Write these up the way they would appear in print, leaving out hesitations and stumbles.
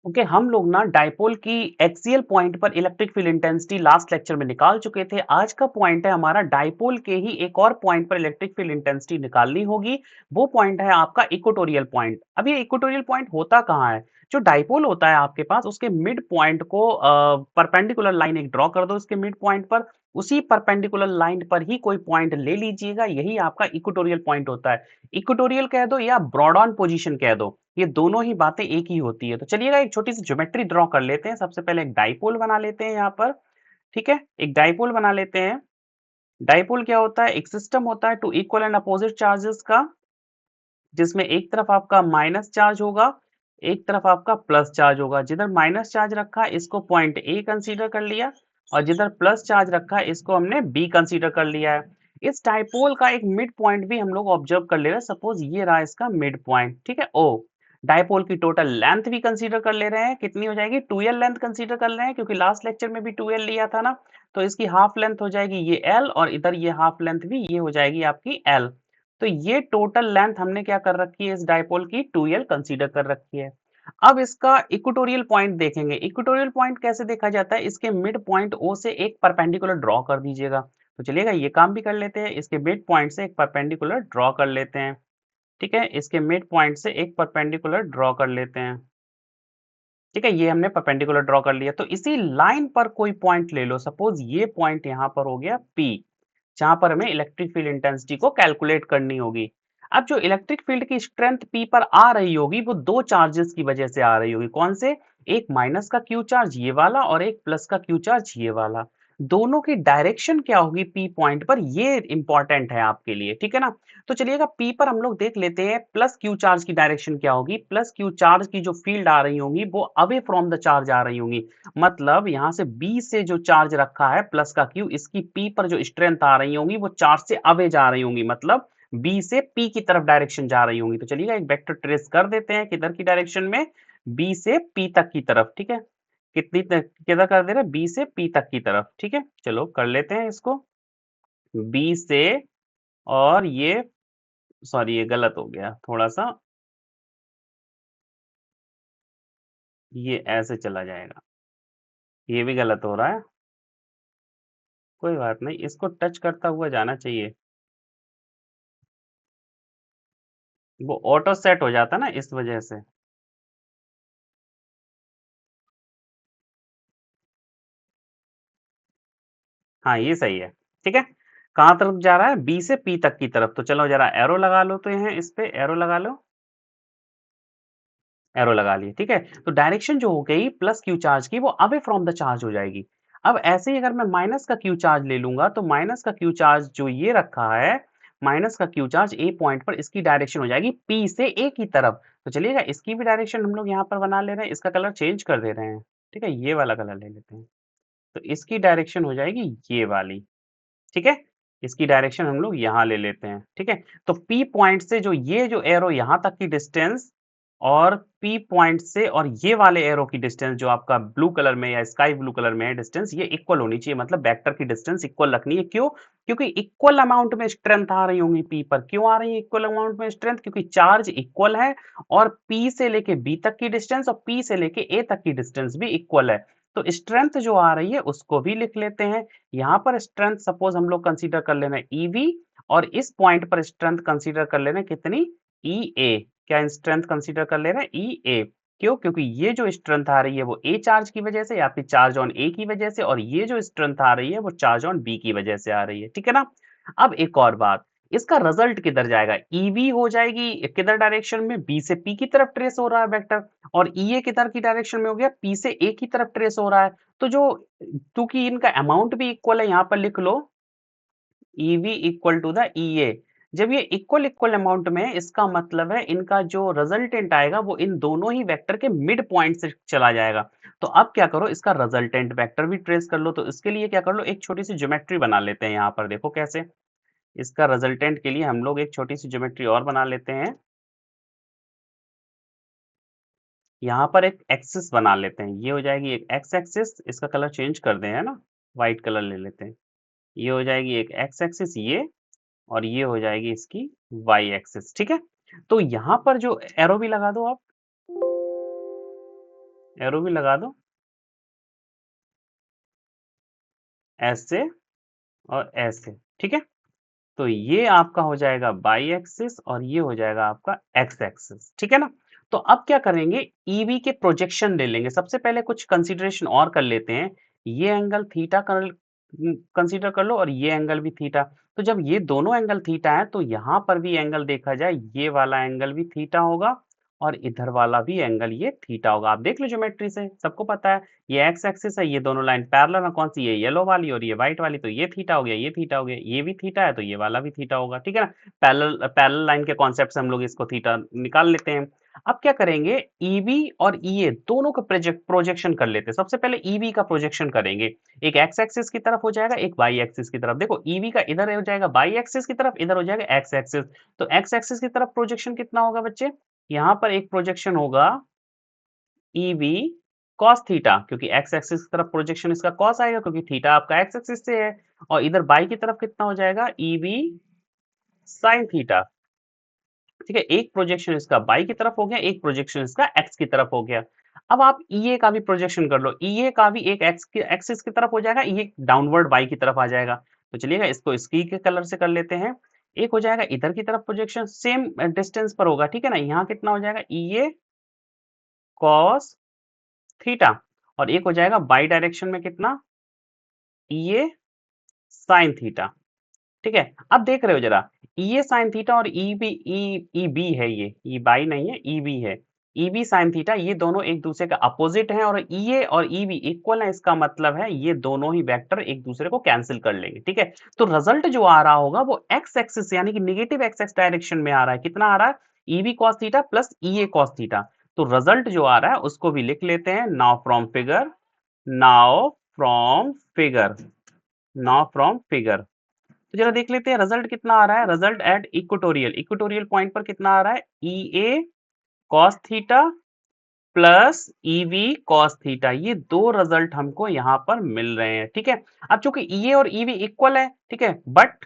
Okay, हम लोग ना डाइपोल की एक्सियल पॉइंट पर electric field intensity last lecture में निकाल चुके थे। आज का पॉइंट है हमारा डाइपोल के ही एक और पॉइंट पर इलेक्ट्रिक फील्ड इंटेंसिटी निकालनी होगी। वो पॉइंट है आपका इक्वेटोरियल पॉइंट। अब ये इक्वेटोरियल पॉइंट होता कहाँ है? जो डाइपोल होता है आपके पास, उसके मिड पॉइंट को परपेंडिकुलर लाइन एक ड्रॉ कर दो इसके मिड पॉइंट पर। उसी परपेंडिकुलर लाइन पर ही कोई पॉइंट ले लीजिएगा, यही आपका इक्वेटोरियल पॉइंट होता है। इक्वेटोरियल कह दो या ब्रॉड ऑन पोजीशन कह दो, ये दोनों ही बातें एक ही होती है। तो चलिएगा एक छोटी सी ज्योमेट्री ड्रॉ कर लेते हैं। सबसे पहले एक डाइपोल बना लेते हैं यहाँ पर। ठीक है, एक डाइपोल बना लेते हैं। डाइपोल क्या होता है? एक सिस्टम होता है two equal and opposite charges का, जिसमें एक तरफ आपका माइनस चार्ज होगा, एक तरफ आपका प्लस चार्ज होगा। जिधर माइनस चार्ज रखा है इसको पॉइंट ए कंसीडर कर लिया, और जिधर प्लस चार्ज रखा है इसको हमने बी कंसीडर कर लिया है। इस डाइपोल का एक मिड पॉइंट भी हम लोग ऑब्जर्व कर ले रहे हैं। सपोज ये रहा इसका मिड पॉइंट, ठीक है ओ। डाइपोल की टोटल लेंथ भी कंसीडर कर ले रहे हैं, कितनी हो जाएगी? 2l लेंथ कंसीडर कर रहे हैं, क्योंकि लास्ट लेक्चर में भी 2l लिया था ना। तो इसकी हाफ लेंथ हो जाएगी ये l, और इधर ये हाफ लेंथ भी ये हो जाएगी आपकी l। तो ये टोटल लेंथ हमने क्या कर रखी है? इस डाइपोल की 2l कंसीडर कर रखी है। अब इसका इक्वेटोरियल पॉइंट देखेंगे। इक्वेटोरियल पॉइंट कैसे देखा जाता है? इसके मिड पॉइंट ओ से एक परपेंडिकुलर ड्रॉ कर दीजिएगा। तो चलिएगा ये काम भी कर लेते हैं। इसके मिड पॉइंट से एक परपेंडिकुलर ड्रॉ कर लेते हैं। ठीक है, इसके मिड पॉइंट से एक परपेंडिकुलर ड्रॉ कर लेते हैं। ठीक है, ये हमने परपेंडिकुलर ड्रॉ कर लिया। तो इसी लाइन पर कोई पॉइंट ले लो। सपोज ये पॉइंट यहाँ पर हो गया P, जहां पर हमें इलेक्ट्रिक फील्ड इंटेंसिटी को कैलकुलेट करनी होगी। अब जो इलेक्ट्रिक फील्ड की स्ट्रेंथ P पर आ रही होगी, वो दो चार्जेस की वजह से आ रही होगी। कौन से? एक माइनस का Q चार्ज ये वाला, और एक प्लस का Q चार्ज ये वाला। दोनों की डायरेक्शन क्या होगी P पॉइंट पर, ये इंपॉर्टेंट है आपके लिए, ठीक है ना। तो चलिएगा P पर हम लोग देख लेते हैं प्लस Q चार्ज की डायरेक्शन क्या होगी। प्लस Q चार्ज की जो फील्ड आ रही होंगी वो अवे फ्रॉम द चार्ज आ रही होंगी। मतलब यहाँ से B से जो चार्ज रखा है प्लस का Q, इसकी P पर जो स्ट्रेंथ आ रही होंगी वो चार्ज से अवे जा रही होंगी, मतलब B से P की तरफ डायरेक्शन जा रही होंगी। तो चलिएगा एक वेक्टर ट्रेस कर देते हैं, किधर की डायरेक्शन में? B से P तक की तरफ। ठीक है, कितनी तक किधर कर दे रहे हैं? B से P तक की तरफ। ठीक है, चलो कर लेते हैं इसको। B से, और ये, सॉरी ये गलत हो गया थोड़ा सा, ये ऐसे चला जाएगा, ये भी गलत हो रहा है। कोई बात नहीं, इसको टच करता हुआ जाना चाहिए। वो ऑटो सेट हो जाता ना, इस वजह से। हाँ ये सही है। ठीक है, कहाँ तरफ जा रहा है? बी से पी तक की तरफ। तो चलो जरा एरो लगा लो, तो यहाँ इस पे एरो लगा लो। एरो लगा लिए, ठीक है। तो डायरेक्शन जो हो गई प्लस क्यू चार्ज की, वो अवे फ्रॉम द चार्ज हो जाएगी। अब ऐसे ही अगर मैं माइनस का क्यू चार्ज ले लूंगा, तो माइनस का क्यू चार्ज जो ये रखा है, माइनस का क्यू चार्ज ए पॉइंट पर, इसकी डायरेक्शन हो जाएगी पी से ए की तरफ। तो चलिएगा इसकी भी डायरेक्शन हम लोग यहाँ पर बना ले रहे हैं, इसका कलर चेंज कर दे रहे हैं। ठीक है, ये वाला कलर ले लेते हैं। तो इसकी डायरेक्शन हो जाएगी ये वाली। ठीक है, इसकी डायरेक्शन हम लोग यहाँ ले लेते हैं। ठीक है, तो P पॉइंट से जो ये जो एरो यहाँ तक की डिस्टेंस, और P पॉइंट से और ये वाले एरो की डिस्टेंस जो आपका ब्लू कलर में या स्काई ब्लू कलर में है डिस्टेंस, ये इक्वल होनी चाहिए। मतलब वेक्टर की डिस्टेंस इक्वल रखनी है। क्यों? क्योंकि इक्वल अमाउंट में स्ट्रेंथ आ रही होंगी P पर। क्यों आ रही है इक्वल अमाउंट में स्ट्रेंथ? क्योंकि चार्ज इक्वल है, और P से लेके B तक की डिस्टेंस और P से लेके A तक की डिस्टेंस भी इक्वल है। तो स्ट्रेंथ जो आ रही है उसको भी लिख लेते हैं। यहाँ पर स्ट्रेंथ सपोज हम लोग कंसीडर कर लेना EV, और इस पॉइंट पर स्ट्रेंथ कंसीडर कर लेना कितनी? EA। क्या स्ट्रेंथ कंसीडर कर ले रहे हैं? EA। क्यों? क्योंकि ये जो स्ट्रेंथ आ रही है वो A चार्ज की वजह से, या फिर चार्ज ऑन A की वजह से, और ये जो स्ट्रेंथ आ रही है वो चार्ज ऑन B की वजह से आ रही है। ठीक है ना। अब एक और बात, इसका रिजल्ट किधर जाएगा? EV हो जाएगी किधर डायरेक्शन में? B से P की तरफ ट्रेस हो रहा है वेक्टर, और EA किधर की डायरेक्शन में हो गया? P से A की तरफ ट्रेस हो रहा है। तो जो, क्योंकि इनका अमाउंट भी इक्वल है, यहाँ पर लिख लो EV equal to the EA। जब ये इक्वल इक्वल अमाउंट में है, इसका मतलब है इनका जो रिजल्टेंट आएगा वो इन दोनों ही वेक्टर के मिड पॉइंट से चला जाएगा। तो अब क्या करो, इसका रिजल्टेंट वेक्टर भी ट्रेस कर लो। तो इसके लिए क्या कर लो, एक छोटी सी ज्योमेट्री बना लेते हैं। यहाँ पर देखो कैसे, इसका रिजल्टेंट के लिए हम लोग एक छोटी सी ज्योमेट्री और बना लेते हैं। यहाँ पर एक एक्सिस बना लेते हैं, ये हो जाएगी एक एक्स एक्सिस। इसका कलर चेंज कर दें, है ना, व्हाइट कलर ले लेते हैं। ये हो जाएगी एक एक्स एक्सिस ये, और ये हो जाएगी इसकी वाई एक्सिस। ठीक है, तो यहाँ पर जो एरो भी लगा दो आप। एरो भी लगा दो, ऐसे और ऐसे, ठीक है। तो ये आपका हो जाएगा बाई एक्सिस और ये हो जाएगा आपका एक्स एक्सिस, ठीक है ना। तो अब क्या करेंगे, ईवी के प्रोजेक्शन ले लेंगे। सबसे पहले कुछ कंसीडरेशन और कर लेते हैं। ये एंगल थीटा कंसीडर कर लो और ये एंगल भी थीटा। तो जब ये दोनों एंगल थीटा है तो यहाँ पर भी एंगल देखा जाए, ये वाला एंगल भी थीटा होगा और इधर वाला भी एंगल ये थीटा होगा। आप देख लो ज्योमेट्री से, सबको पता है ये एक्स एक्सिस है, ये दोनों लाइन पैरेलल है, कौन सी, ये येलो वाली और ये व्हाइट वाली, तो ये थीटा हो गया, ये थीटा हो गया, ये भी थीटा है तो ये वाला भी थीटा होगा, ठीक है ना। पैरेलल पैरेलल लाइन के कॉन्सेप्ट से हम लोग इसको थीटा निकाल लेते हैं। अब क्या करेंगे, ईबी और ईए दोनों का प्रोजेक्शन कर लेते हैं। सबसे पहले ईबी का प्रोजेक्शन करेंगे, एक एक्स एक्सिस की तरफ हो जाएगा, एक वाई एक्सिस की तरफ। देखो ईबी का इधर हो जाएगा वाई एक्सिस की तरफ, इधर हो जाएगा एक्स एक्सिस। तो एक्स एक्सिस की तरफ प्रोजेक्शन कितना होगा बच्चे, यहाँ पर एक प्रोजेक्शन होगा ईबी कॉस थीटा, क्योंकि एक्स एक्सिस की तरफ प्रोजेक्शन इसका कॉस आएगा क्योंकि थीटा आपका एक्स एक्सिस से है। और इधर बाई की तरफ कितना हो जाएगा, ईबी साइन थीटा, ठीक है। एक प्रोजेक्शन इसका बाई की तरफ हो गया, एक प्रोजेक्शन इसका एक्स की तरफ हो गया। अब आप ईए का भी प्रोजेक्शन कर लो, ईए का भी एक एक्स की एक्सिस की तरफ हो जाएगा, ये डाउनवर्ड बाई की तरफ आ जाएगा। तो चलिएगा इसको इसकी के कलर से कर लेते हैं। एक हो जाएगा इधर की तरफ प्रोजेक्शन, सेम डिस्टेंस पर होगा, ठीक है ना। यहाँ कितना हो जाएगा, ईए कॉस थीटा, और एक हो जाएगा बाई डायरेक्शन में कितना, ईए साइन थीटा, ठीक है। अब देख रहे हो जरा, ये साइन थीटा और ई बी है, ये ई बाई नहीं है, ई बी है। ई बी साइन थीटा ये दोनों एक दूसरे का अपोजिट है और ई ए और ई बी इक्वल है, इसका मतलब है ये दोनों ही वेक्टर एक दूसरे को कैंसिल कर लेंगे, ठीक है। तो रिजल्ट जो आ रहा होगा वो एक्स एक्सिस यानी कि निगेटिव एक्स एक्स डायरेक्शन में आ रहा है। कितना आ रहा है, E B cos theta plus E A cos theta. तो रिजल्ट जो आ रहा है उसको भी लिख लेते हैं, now from figure now from figure. तो जरा देख लेते हैं रिजल्ट कितना आ रहा है। Result at equatorial equatorial point पर कितना आ रहा है, E A cos theta plus E V cos theta, ये दो रिजल्ट हमको यहाँ पर मिल रहे हैं, ठीक है। अब चूंकि ई ए और ई वी इक्वल है, ठीक है, बट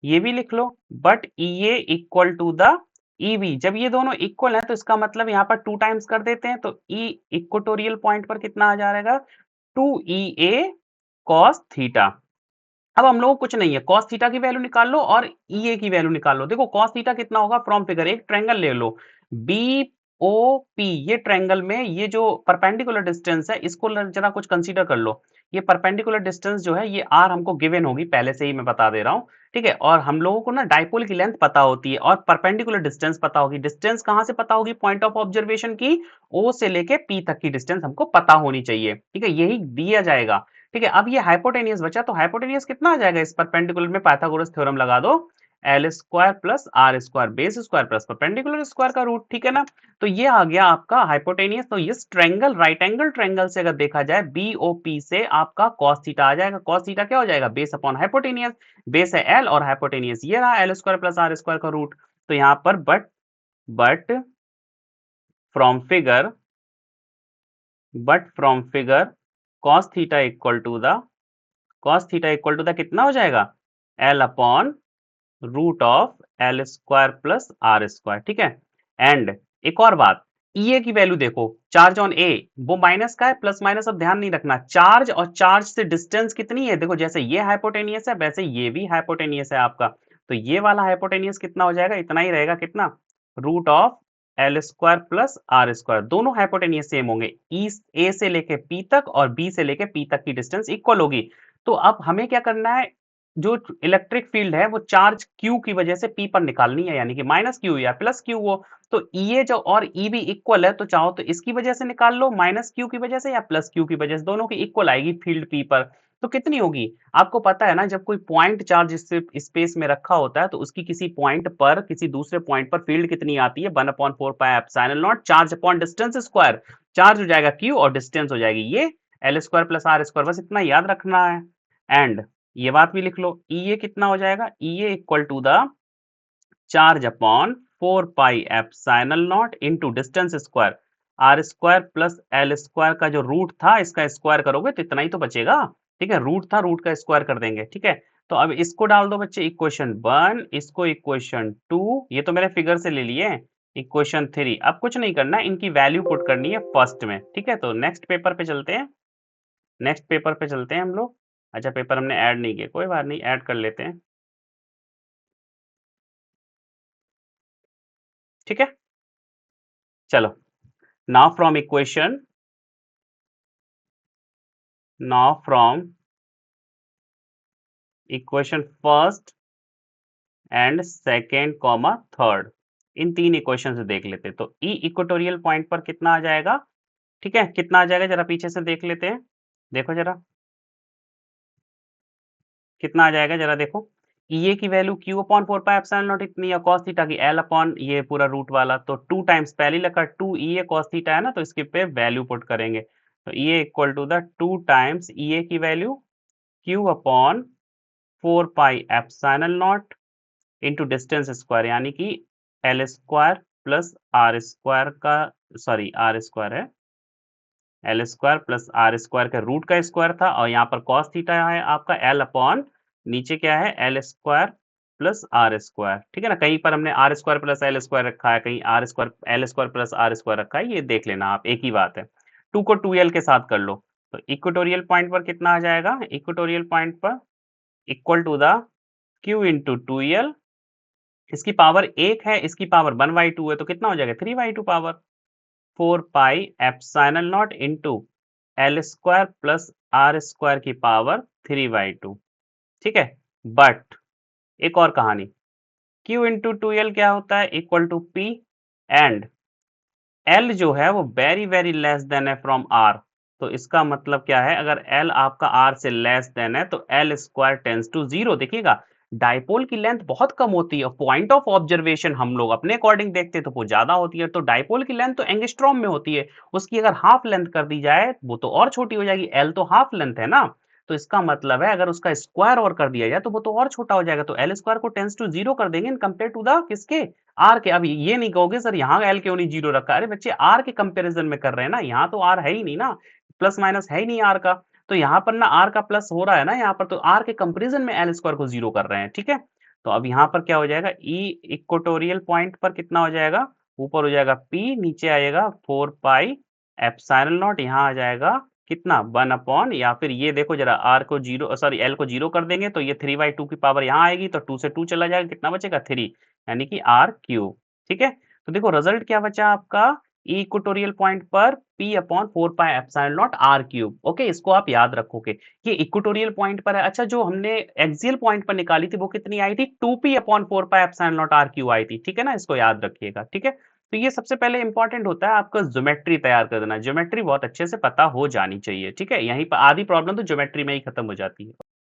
ये भी लिख लो, but E A equal to the E V. जब ये दोनों इक्वल है तो इसका मतलब यहाँ पर टू टाइम्स कर देते हैं, तो ई इक्वेटोरियल पॉइंट पर कितना आ जाएगा, two E A cos theta. अब हम लोग कुछ नहीं है, cos थीटा की वैल्यू निकाल लो और ई की वैल्यू निकाल लो। देखो cos थीटा कितना होगा, फ्रॉम फिगर एक ट्रायंगल ले लो, बी ओ पी, ये ट्रायंगल में ये जो परपेंडिकुलर डिस्टेंस है इसको जरा कुछ कंसीडर कर लो। ये परपेंडिकुलर डिस्टेंस जो है ये आर हमको गिवन होगी, पहले से ही मैं बता दे रहा हूँ, ठीक है। और हम लोगों को ना डाइपोल की लेंथ पता होती है और परपेंडिकुलर डिस्टेंस पता होगी। डिस्टेंस कहाँ से पता होगी, पॉइंट ऑफ ऑब्जर्वेशन की ओ से लेके पी तक की डिस्टेंस हमको पता होनी चाहिए, ठीक है, यही दिया जाएगा, ठीक है। अब ये हाइपोटेनियस बचा, तो हाइपोटेनियस कितना आ जाएगा, इस परपेंडिकुलर में पाइथागोरस थ्योरम लगा दो, L square plus R square base square plus perpendicular square का रूट, ठीक है ना। तो ये आ गया आपका हाइपोटेनियस। तो इस ट्रायंगल राइट एंगल ट्रायंगल से अगर देखा जाए बीओपी से आपका cos थीटा आ जाएगा। cos थीटा क्या हो जाएगा, बेस अपॉन हाइपोटेनियस, बेस है एल और हाइपोटेनियस ये रहा L square plus R square का रूट। तो यहाँ पर but from figure but from figure cos theta equal to the कितना हो जाएगा, L upon root of L square plus R square, ठीक है। एंड एक और बात, ई की वैल्यू देखो, चार्ज ऑन ए वो माइनस का है, प्लस माइनस अब ध्यान नहीं रखना, चार्ज और चार्ज से डिस्टेंस कितनी है, देखो जैसे ये हाइपोटेनियस है वैसे ये भी हाइपोटेनियस है आपका। तो ये वाला हाइपोटेनियस कितना हो जाएगा, इतना ही रहेगा, कितना, root of L square plus R square. दोनों हाइपोटेनियस सेम होंगे, ई ए से लेके पी तक और बी से लेके पी तक की डिस्टेंस इक्वल होगी। तो अब हमें क्या करना है, जो इलेक्ट्रिक फील्ड है वो चार्ज Q की वजह से P पर निकालनी है, यानी कि माइनस क्यू या प्लस क्यू हो। तो EA जो और EB इक्वल है, तो चाहो तो इसकी वजह से निकाल लो, माइनस क्यू की वजह से या प्लस क्यू की वजह से, दोनों की इक्वल आएगी फील्ड P पर। तो कितनी होगी, आपको पता है ना, जब कोई पॉइंट चार्ज स्पेस में रखा होता है तो उसकी किसी पॉइंट पर किसी दूसरे पॉइंट पर फील्ड कितनी आती है, 1/4 pi epsilon naught charge upon distance square. Charge हो जाएगा Q और डिस्टेंस हो जाएगी ये L square plus R square, बस इतना याद रखना है। एंड ये बात भी लिख लो, ई कितना हो जाएगा, E equal to the charge upon 4 pi epsilon naught into distance square, R square plus L square का जो रूट था इसका स्क्वायर करोगे तो इतना ही तो बचेगा, ठीक है। रूट था, रूट का स्क्वायर कर देंगे, ठीक है। तो अब इसको डाल दो बच्चे इक्वेशन 1, इसको इक्वेशन 2, ये तो मैंने फिगर से ले लिए, इक्वेशन 3 अब कुछ नहीं करना है, इनकी वैल्यू पुट करनी है फर्स्ट में, ठीक है? तो नेक्स्ट पेपर पे चलते हैं, नेक्स्ट पेपर पे चलते हैं हम लोग। अच्छा पेपर हमने ऐड नहीं किए, कोई बात नहीं ऐड कर लेते हैं, ठीक है? चलो, now from equation now from equation first and second comma third, in 3 equation से देख लेते हैं। तो ई इक्वेटोरियल पॉइंट पर कितना आ जाएगा, ठीक है? कितना आ जाएगा जरा पीछे से देख लेते हैं। देखो जरा, कितना आ जाएगा जरा देखो। ईए की value Q upon 4 pi epsilon not इतनी है, cos थीटा की एल अपॉन ये पूरा रूट वाला, तो 2 टाइम्स पहले लिखा 2 ईए cos थीटा है ना, तो इसके पे वैल्यू पुट करेंगे। तो E A equal to the 2 times E A की value Q upon 4 pi epsilon naught into distance square, यानी कि L square plus R square का, सॉरी आर स्क्वायर है, L square plus R square का रूट का square था, और यहाँ पर cos थीटा है आपका एल अपॉन नीचे क्या है L square plus R square, ठीक है ना? कहीं पर हमने R square plus L square रखा है, कहीं R square L square plus R square रखा है, ये देख लेना आप, एक ही बात है। 2 को 2l के साथ कर लो, तो इक्वेटोरियल पॉइंट पर कितना आ जाएगा, इक्वेटोरियल पॉइंट पर equal to the q into 2l, इसकी पावर 1 है, इसकी पावर 1/2 है, तो कितना हो जाएगा 3/2 power 4 pi epsilon naught into L square plus R square की पावर 3/2, ठीक है? बट एक और कहानी, Q इंटू 2l क्या होता है equal to P and L जो है वो वेरी वेरी लेस देन है फ्रॉम R, तो इसका मतलब क्या है, अगर L आपका R से लेस देन है तो L स्क्वायर टेंस टू 0। देखिएगा डाइपोल की लेंथ बहुत कम होती है, पॉइंट ऑफ ऑब्जर्वेशन हम लोग अपने अकॉर्डिंग देखते हैं तो वो ज्यादा होती है, तो डाइपोल की लेंथ तो एंगस्ट्रॉम में होती है, उसकी अगर हाफ लेंथ कर दी जाए वो तो और छोटी हो जाएगी, L तो हाफ लेंथ है ना, तो इसका मतलब है अगर उसका स्क्वायर और कर दिया जाए तो वो तो और छोटा हो जाएगा, तो एल स्क्वायर को टेंस टू 0 कर देंगे इन कंपेयर टू द किसके, आर के। अब ये नहीं कहोगे सर यहाँ एल क्यों नहीं 0 रखा, अरे बच्चे आर के कंपैरिजन में कर रहे हैं ना, यहाँ तो आर है ही नहीं ना, प्लस माइनस है ही नहीं आर का, तो यहाँ पर ना आर का प्लस हो रहा है ना यहाँ पर, तो आर के कंपैरिजन में एल स्क्वायर को 0 कर रहे हैं, ठीक है? तो अब यहाँ पर क्या हो जाएगा, ई इक्वेटोरियल पॉइंट पर कितना हो जाएगा, ऊपर हो जाएगा पी, नीचे आएगा 4 पाई एप्सिलॉन नॉट, यहाँ आ जाएगा कितना 1 अपॉन, या फिर ये देखो जरा आर को 0 सॉरी एल को 0 कर देंगे तो ये 3/2 की पावर यहाँ आएगी, तो 2 से 2 चला जाएगा, कितना बचेगा 3, यानी कि आर क्यूब, ठीक है? तो देखो रिजल्ट क्या बचा आपका, ई इक्वेटोरियल पॉइंट पर p upon 4 pi epsilon not are cube, okay इसको आप याद रखोगे, ये इक्वेटोरियल पॉइंट पर है। अच्छा जो हमने एक्सियल पॉइंट पर निकाली थी वो कितनी आई थी, 2p upon 4 pi epsilon not are cube आई थी, ठीक है ना? इसको याद रखिएगा, ठीक है? तो ये सबसे पहले इंपॉर्टेंट होता है आपका ज्योमेट्री तैयार कर देना, ज्योमेट्री बहुत अच्छे से पता हो जानी चाहिए, ठीक है? यहीं पर आधी प्रॉब्लम तो ज्योमेट्री में ही खत्म हो जाती है।